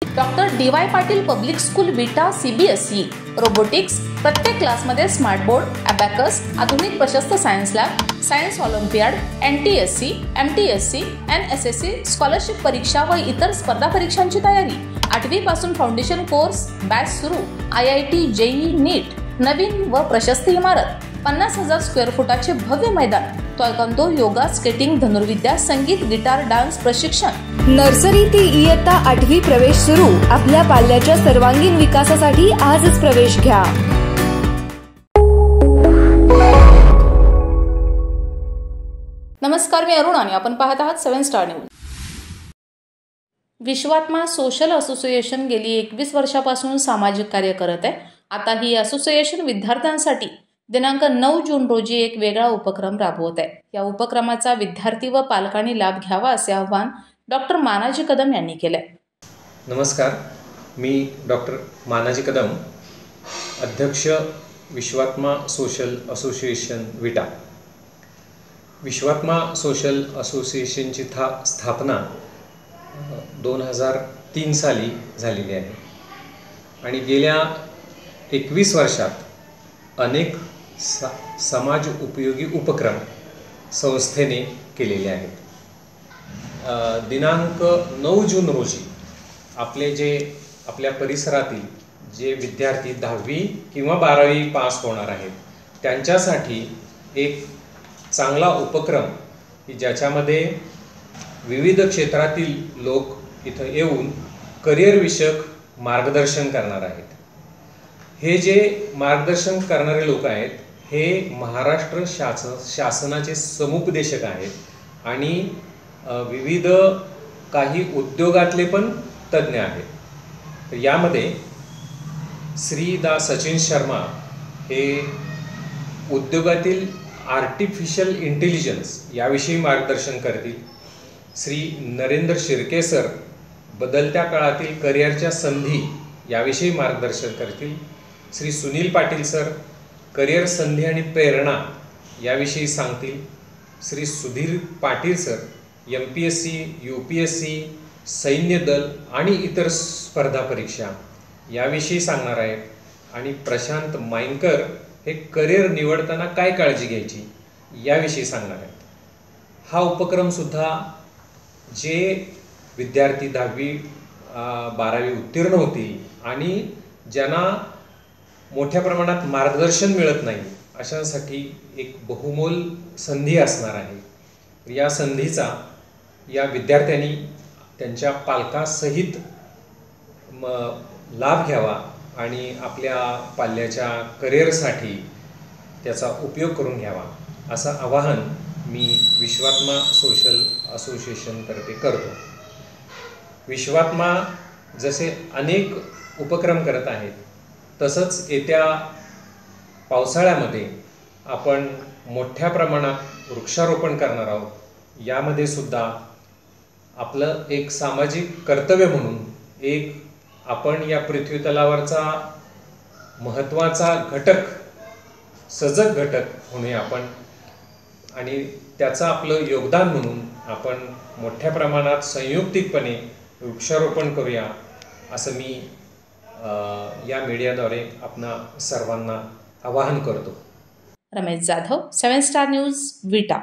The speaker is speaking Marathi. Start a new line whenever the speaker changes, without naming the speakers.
Doctor DY. Patil public school विटा CBSE रोबोटिक्स प्रत्येक क्लासमध्ये स्मार्ट बोर्ड, अबॅकस, आधुनिक प्रशस्त science lab, science Olympiad, NTSC, MTSC, NSSC scholarship परीक्षा व इतर स्पर्धा परीक्षांची तयारी। 8वी पासून फाउंडेशन कोर्स बॅच सुरू। IIT JEE नीट नवीन व प्रशस्त इमारत, 50,000 स्क्वेअर फुटाचे भव्य मैदान, तायक्वांदो, योगा, स्केटिंग, धनुर्विद्या, संगीत, गिटार, डान्स प्रशिक्षण।
नर्सरी ते इयत्ता 8वी प्रवेश सुरू। आपल्या पाल्याच्या सर्वांगीण विकासासाठी आजच प्रवेश घ्या।
नमस्कार, मी अरुण आणि आपण पाहत आहात 7 स्टार न्यूज। विश्वात्मा सोशल असोसिएशन गेली 21 वर्षापासून सामाजिक कार्य करत आहे। आता ही असोसिएशन विद्यार्थ्यांसाठी दिनांक 9 जून रोजी एक वेगळा उपक्रम राबवत आहे। या उपक्रमाचा विद्यार्थी व पालकांनी लाभ घ्यावा असे आवाहन डॉक्टर मानाजी कदम यांनी केले।
नमस्कार, मी डॉक्टर मानाजी कदम, अध्यक्ष विश्वात्मा सोशल असोसिएशन विटा। विश्वात्मा सोशल असोसिएशनची स्थापना 2003 साली झालेली आहे आणि गेल्या 21 वर्षात अनेक समाज उपयोगी उपक्रम संस्थेने केलेले आहेत। दिनांक 9 जून रोजी आपल्या परिसरातील जे विद्यार्थी 10वी किंवा 12वी पास होणार आहेत त्यांच्यासाठी एक चांगला उपक्रम की ज्याच्यामध्ये विविध क्षेत्रातील लोक इथं येऊन करिअर विषयक मार्गदर्शन करणार आहेत। हे जे मार्गदर्शन करणारे लोक आहेत हे महाराष्ट्र शासनाचे समुपदेशक आहेत आणि विविध काही उद्योगातले पण तज्ज्ञ आहेत। यामध्ये श्री सचिन शर्मा हे उद्योगातील आर्टिफिशियल इंटेलिजन्स याविषयी मार्गदर्शन करतील। श्री नरेंद्र शिर्के सर बदलत्या काळातील करिअरच्या संधी याविषयी मार्गदर्शन करतील। श्री सुनील पाटील सर करिअर संधी आणि प्रेरणा याविषयी सांगतील। Shri Sudhir Patil sir MPSC, UPSC, सैन्य दल आणि इतर स्पर्धा परीक्षा याविषयी सांगणार आहेत आणि प्रशांत माइनकर हे करिअर निवडताना काय काळजी घ्यायची याविषयी सांगणार आहेत। हा उपक्रम सुद्धा जे विद्यार्थी 10वी 12वी उत्तीर्ण होतील आणि ज्यांना मोठ्या प्रमाणात मार्गदर्शन मिळत नाही अशांसाठी एक बहुमोल संधी असणार आहे। या संधीचा या विद्यार्थ्यांनी त्यांच्या पालकांसहित लाभ घ्यावा आणि आपल्या पाल्याच्या करिअरसाठी त्याचा उपयोग करून घ्यावा असं आवाहन मी विश्वात्मा सोशल असोसिएशनतर्फे करतो। विश्वात्मा जसे अनेक उपक्रम करत आहेत तसंच येत्या पावसाळ्यामध्ये आपण मोठ्या प्रमाणात वृक्षारोपण करणार आहोत। यामध्ये सुद्धा आपलं एक सामाजिक कर्तव्य म्हणून आपण या पृथ्वी तलावरचा महत्त्वाचा घटक, सजग घटक म्हणून आपण आणि त्याचं आपलं योगदान म्हणून आपण मोठ्या प्रमाणात संयुक्तिकपणे वृक्षारोपण करूया असं मी या मीडियाद्वारे आपणा सर्वांना आवाहन करतो।
रमेश जाधव, 7 स्टार न्यूज, विटा।